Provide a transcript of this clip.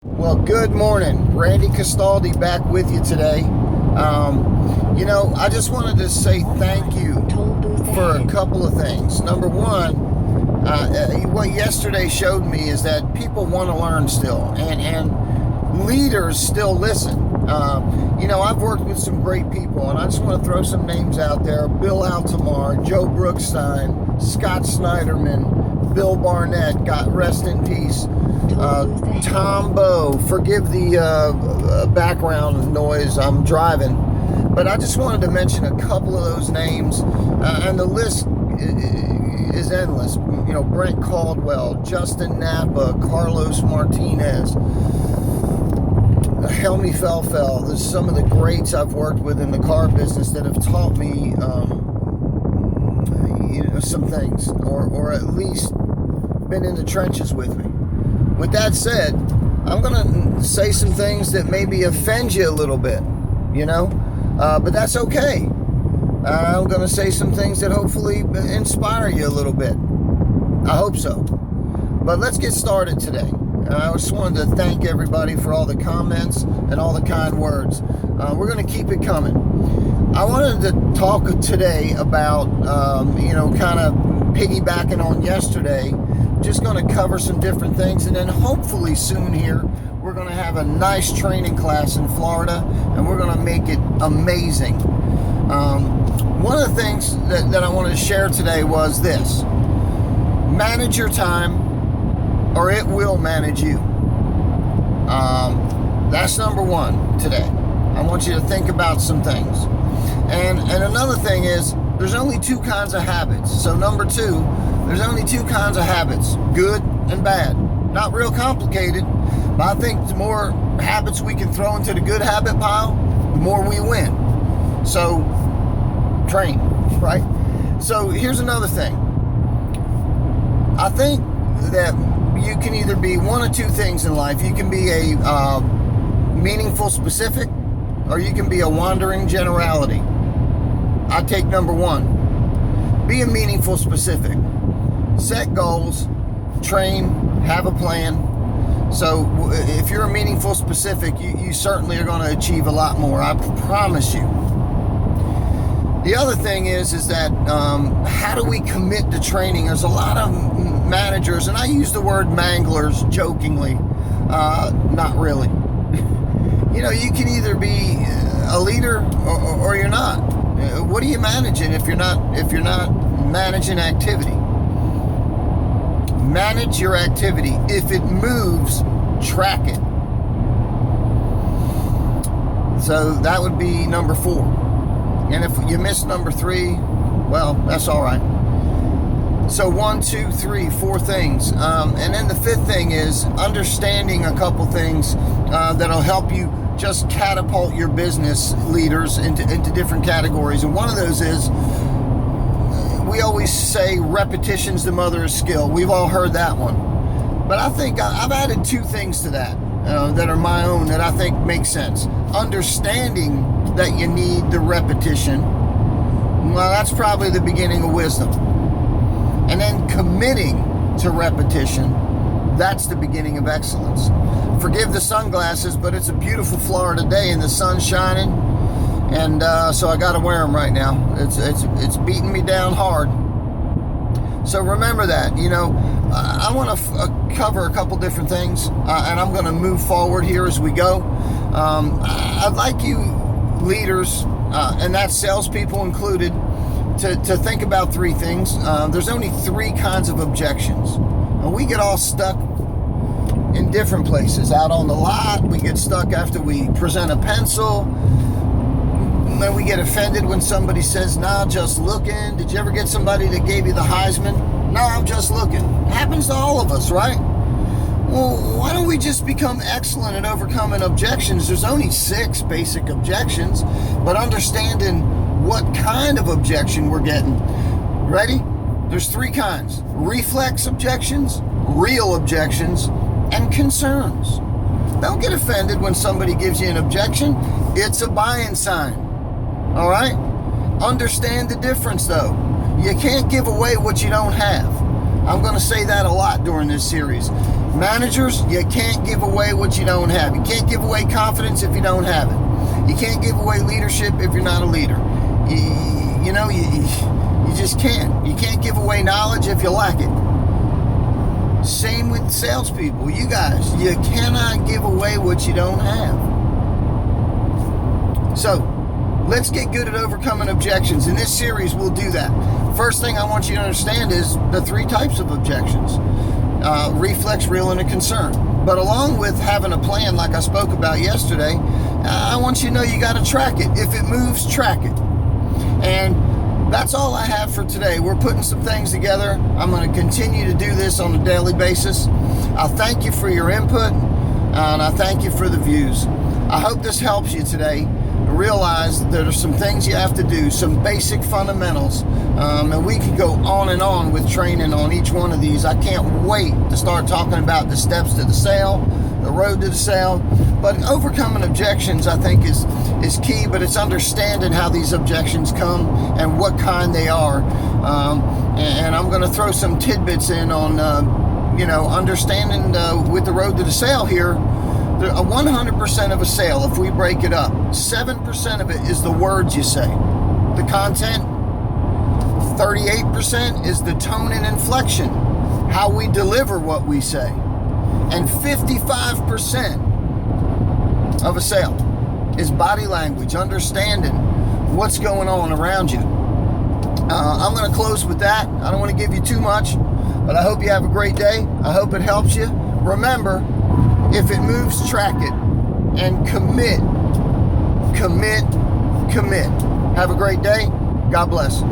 Well, good morning. Randy Castaldi back with you today. I just wanted to say thank you for a couple of things. Number one, what yesterday showed me is that people want to learn still, and leaders still listen. I've worked with some great people, and I just want to throw some names out there. Bill Altamar, Joe Brookstein, Scott Snyderman, Bill Barnett, God rest in peace. Tom Bow, forgive the background noise, I'm driving. But I just wanted to mention a couple of those names, and the list is endless. Brent Caldwell, Justin Napa, Carlos Martinez, Helmy Felfel. There's some of the greats I've worked with in the car business that have taught me some things, or at least been in the trenches with me. With that said, I'm going to say some things that maybe offend you a little bit, but that's okay. I'm going to say some things that hopefully inspire you a little bit. I hope so. But let's get started today. I just wanted to thank everybody for all the comments and all the kind words. We're going to keep it coming. I wanted to talk today about, kind of piggybacking on yesterday. Just going to cover some different things, and then hopefully soon here we're going to have a nice training class in Florida, and we're going to make it amazing. One of the things that I wanted to share today was this: manage your time, or it will manage you. That's number one today. I want you to think about some things. And another thing is, there's only two kinds of habits. So number two, there's only two kinds of habits, good and bad. Not real complicated, but I think the more habits we can throw into the good habit pile, the more we win. So, train, right? So here's another thing. I think that you can either be one of two things in life. You can be a meaningful specific, or you can be a wandering generality. I take number one. Be a meaningful specific. Set goals, train, have a plan. So if you're a meaningful specific, you certainly are going to achieve a lot more. I promise you. The other thing is that how do we commit to training? There's a lot of managers, and I use the word manglers jokingly, not really. You can either be a leader or you're not. What are you managing if you're not managing activity? Manage your activity. If it moves, track it. So that would be number 4. And if you miss number 3, well, that's all right. So 1, 2, 3, 4 things. And then the 5th thing is understanding a couple things that'll help you just catapult your business leaders into different categories. And one of those is, we always say repetition's the mother of skill. We've all heard that one. But I think I've added 2 things to that that are my own that I think make sense. Understanding that you need the repetition. Well, that's probably the beginning of wisdom. And then committing to repetition. That's the beginning of excellence. Forgive the sunglasses, but it's a beautiful Florida day and the sun's shining. And so I got to wear them right now. It's beating me down hard. So remember that. I want to cover a couple different things, and I'm going to move forward here as we go. I'd like you leaders, and that's salespeople included, to think about 3 things. There's only 3 kinds of objections. We get all stuck in different places. Out on the lot, we get stuck after we present a pencil. Then we get offended when somebody says, "Nah, just looking." Did you ever get somebody that gave you the Heisman? "No, I'm just looking." It happens to all of us, right? Well, why don't we just become excellent at overcoming objections? There's only 6 basic objections, but understanding what kind of objection we're getting. Ready? There's 3 kinds: reflex objections, real objections, and concerns. Don't get offended when somebody gives you an objection. It's a buying sign. All right? Understand the difference, though. You can't give away what you don't have. I'm going to say that a lot during this series. Managers, you can't give away what you don't have. You can't give away confidence if you don't have it. You can't give away leadership if you're not a leader. You just can't. You can't give away knowledge if you lack it. Same with salespeople. You guys, you cannot give away what you don't have. So, let's get good at overcoming objections. In this series, we'll do that. First thing I want you to understand is the 3 types of objections. Reflex, real, and a concern. But along with having a plan like I spoke about yesterday, I want you to know you got to track it. If it moves, track it. And that's all I have for today. We're putting some things together. I'm going to continue to do this on a daily basis. I thank you for your input, and I thank you for the views. I hope this helps you today. Realize that there are some things you have to do, some basic fundamentals, and we could go on and on with training on each one of these. I can't wait to start talking about the steps to the sale, the road to the sale. But overcoming objections, I think, is key, but it's understanding how these objections come and what kind they are. And I'm going to throw some tidbits in on, understanding with the road to the sale here. 100% of a sale, if we break it up, 7% of it is the words you say, the content. 38% is the tone and inflection, how we deliver what we say. And 55% of a sale is body language, understanding what's going on around you. I'm going to close with that. I don't want to give you too much, but I hope you have a great day. I hope it helps you. Remember, if it moves, track it, and commit. Have a great day. God bless.